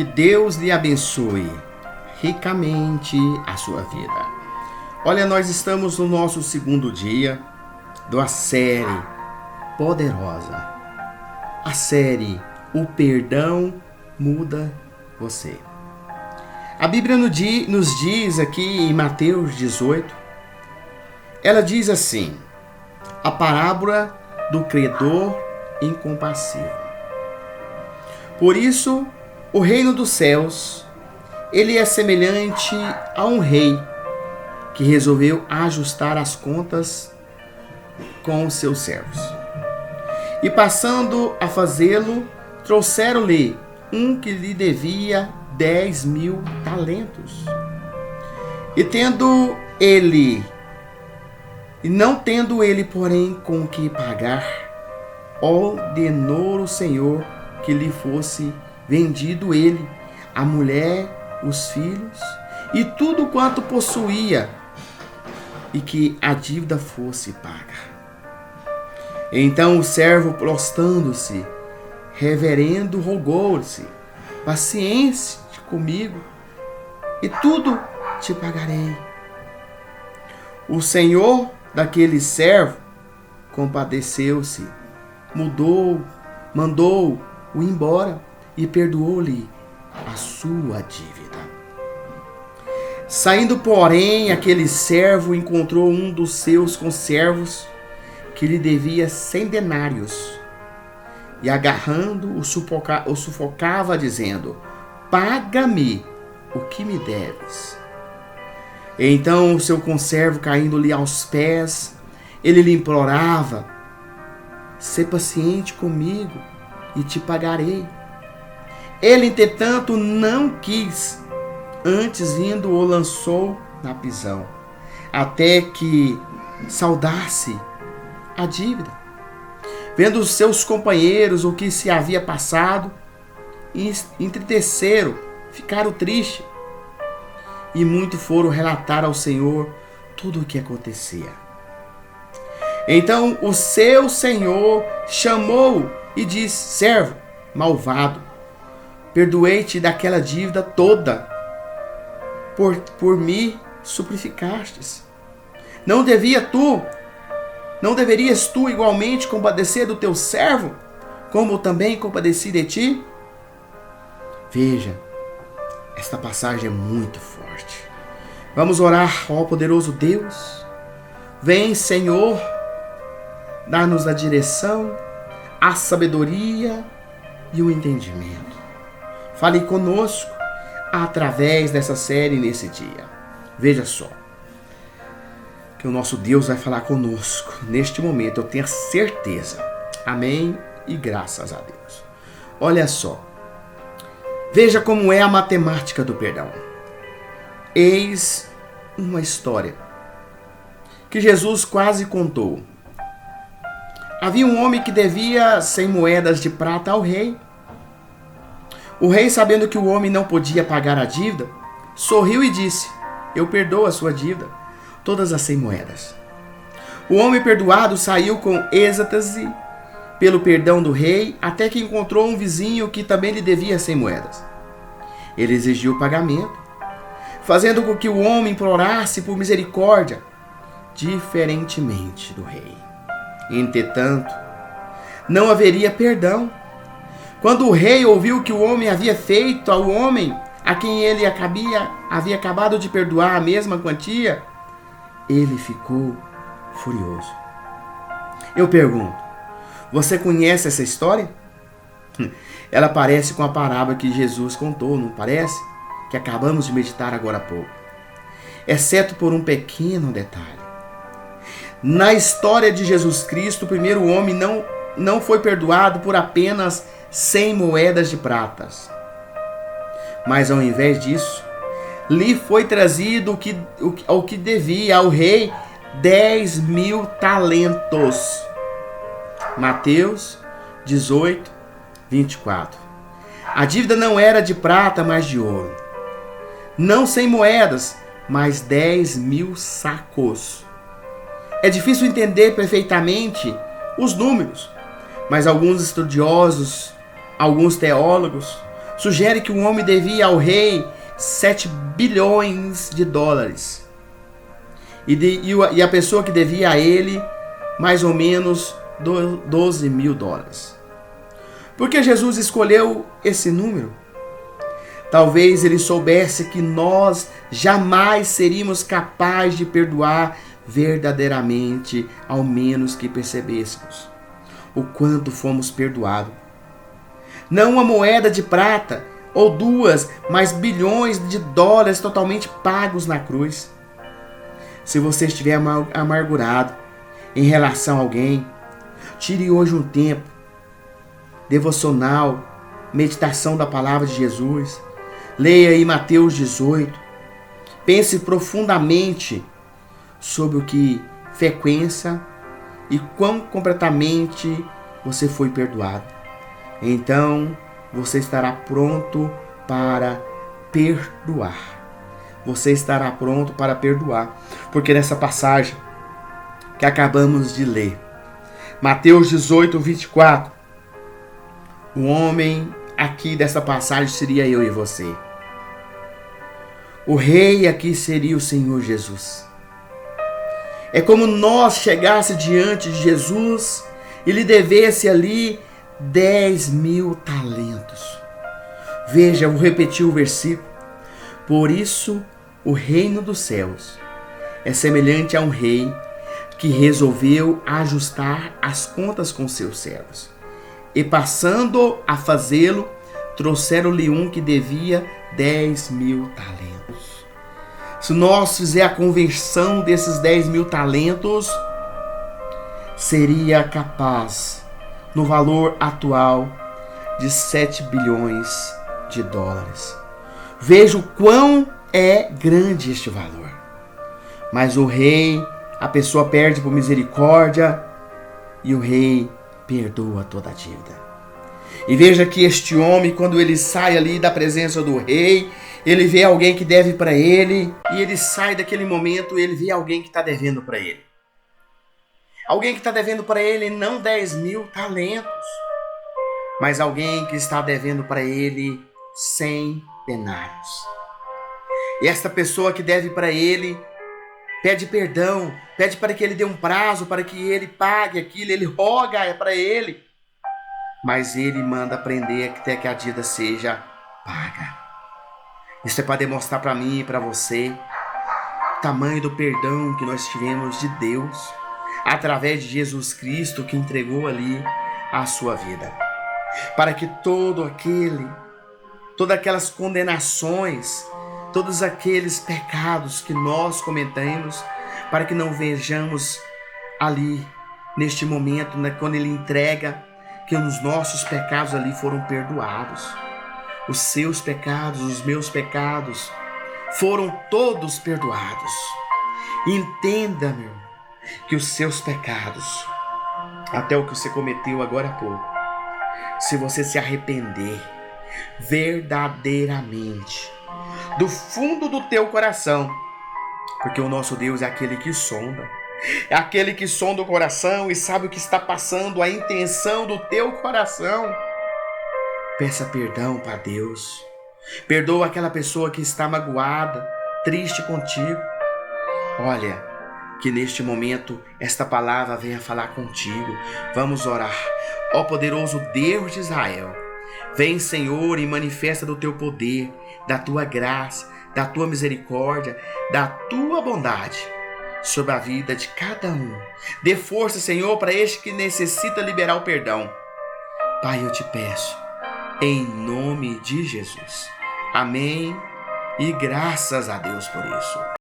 Que Deus lhe abençoe ricamente a sua vida. Olha, nós estamos no nosso segundo dia da série poderosa. A série O Perdão Muda Você. A Bíblia nos diz aqui em Mateus 18, ela diz assim: a parábola do credor incompassível. Por isso, o reino dos céus, ele é semelhante a um rei que resolveu ajustar as contas com os seus servos. E passando a fazê-lo, trouxeram-lhe um que lhe devia 10.000 talentos. Não tendo ele, porém, com que pagar, ordenou o Senhor que lhe fosse vendido ele, a mulher, os filhos e tudo quanto possuía, e que a dívida fosse paga. Então o servo, prostrando-se, reverendo, rogou-se: paciência comigo, e tudo te pagarei. O senhor daquele servo compadeceu-se, mandou-o embora e perdoou-lhe a sua dívida. Saindo, porém, aquele servo encontrou um dos seus conservos que lhe devia 100 denários, e agarrando o sufocava, dizendo: paga-me o que me deves. Então o seu conservo, caindo-lhe aos pés, ele lhe implorava: sê paciente comigo e te pagarei. Ele, entretanto, não quis, antes indo o lançou na prisão, até que saldasse a dívida. Vendo os seus companheiros o que se havia passado, entristeceram, ficaram tristes, e muito foram relatar ao Senhor tudo o que acontecia. Então o seu senhor chamou e disse: servo malvado, perdoei-te daquela dívida toda, por me suplificastes. Não deverias tu igualmente compadecer do teu servo, como também compadeci de ti? Veja, esta passagem é muito forte. Vamos orar ao poderoso Deus. Vem, Senhor, dá-nos a direção, a sabedoria e o entendimento. Fale conosco através dessa série nesse dia. Veja só, que o nosso Deus vai falar conosco neste momento, eu tenho certeza. Amém e graças a Deus. Olha só, veja como é a matemática do perdão. Eis uma história que Jesus quase contou. Havia um homem que devia 100 moedas de prata ao rei. O rei, sabendo que o homem não podia pagar a dívida, sorriu e disse: eu perdoo a sua dívida, todas as 100 moedas. O homem perdoado saiu com êxtase pelo perdão do rei, até que encontrou um vizinho que também lhe devia 100 moedas. Ele exigiu o pagamento, fazendo com que o homem implorasse por misericórdia, diferentemente do rei. Entretanto, não haveria perdão. Quando o rei ouviu que o homem havia feito ao homem a quem ele havia acabado de perdoar a mesma quantia, ele ficou furioso. Eu pergunto, você conhece essa história? Ela parece com a parábola que Jesus contou, não parece? Que acabamos de meditar agora há pouco. Exceto por um pequeno detalhe. Na história de Jesus Cristo, o primeiro homem não foi perdoado por apenas 100 moedas de prata. Mas ao invés disso, lhe foi trazido o que devia ao rei 10.000 talentos. Mateus 18, 24. A dívida não era de prata, mas de ouro. Não 100 moedas, mas 10.000 sacos. É difícil entender perfeitamente os números, mas alguns estudiosos, alguns teólogos, sugere que o homem devia ao rei 7 bilhões de dólares. E a pessoa que devia a ele mais ou menos 12 mil dólares. Por que Jesus escolheu esse número? Talvez ele soubesse que nós jamais seríamos capazes de perdoar verdadeiramente, ao menos que percebêssemos o quanto fomos perdoados. Não uma moeda de prata ou duas, mas bilhões de dólares totalmente pagos na cruz. Se você estiver amargurado em relação a alguém, tire hoje um tempo devocional, meditação da palavra de Jesus. Leia aí Mateus 18. Pense profundamente sobre o que frequência e quão completamente você foi perdoado. Então, você estará pronto para perdoar. Você estará pronto para perdoar. Porque nessa passagem que acabamos de ler, Mateus 18, 24, o homem aqui dessa passagem seria eu e você. O rei aqui seria o Senhor Jesus. É como nós chegasse diante de Jesus e lhe devesse ali 10 mil talentos. Veja, eu vou repetir o versículo. Por isso, o reino dos céus é semelhante a um rei que resolveu ajustar as contas com seus servos. E passando a fazê-lo, trouxeram-lhe um que devia 10 mil talentos. Se nós fizer a conversão desses 10 mil talentos, seria capaz, no valor atual, de 7 bilhões de dólares. Veja o quão é grande este valor. Mas o rei, a pessoa perde por misericórdia e o rei perdoa toda a dívida. E veja que este homem, quando ele sai ali da presença do rei, ele vê alguém que deve para ele, e ele sai daquele momento e ele vê alguém que está devendo para ele. Alguém que está devendo para ele não 10 mil talentos, mas alguém que está devendo para ele 100 denários. E esta pessoa que deve para ele pede perdão, pede para que ele dê um prazo, para que ele pague aquilo, ele roga para ele. Mas ele manda prender até que a dívida seja paga. Isso é para demonstrar para mim e para você o tamanho do perdão que nós tivemos de Deus, através de Jesus Cristo que entregou ali a sua vida. Para que todas aquelas condenações, todos aqueles pecados que nós cometemos, para que não vejamos ali, neste momento, né, quando Ele entrega, que os nossos pecados ali foram perdoados. Os seus pecados, os meus pecados, foram todos perdoados. Entenda, meu, que os seus pecados, até o que você cometeu agora há pouco, se você se arrepender verdadeiramente, do fundo do teu coração, porque o nosso Deus é aquele que sonda, é aquele que sonda o coração e sabe o que está passando, a intenção do teu coração. Peça perdão para Deus. Perdoa aquela pessoa que está magoada, triste contigo. Olha, que neste momento esta palavra venha falar contigo. Vamos orar. Ó poderoso Deus de Israel, vem, Senhor, e manifesta do teu poder, da tua graça, da tua misericórdia, da tua bondade sobre a vida de cada um. Dê força, Senhor, para este que necessita liberar o perdão. Pai, eu te peço, em nome de Jesus. Amém. E graças a Deus por isso.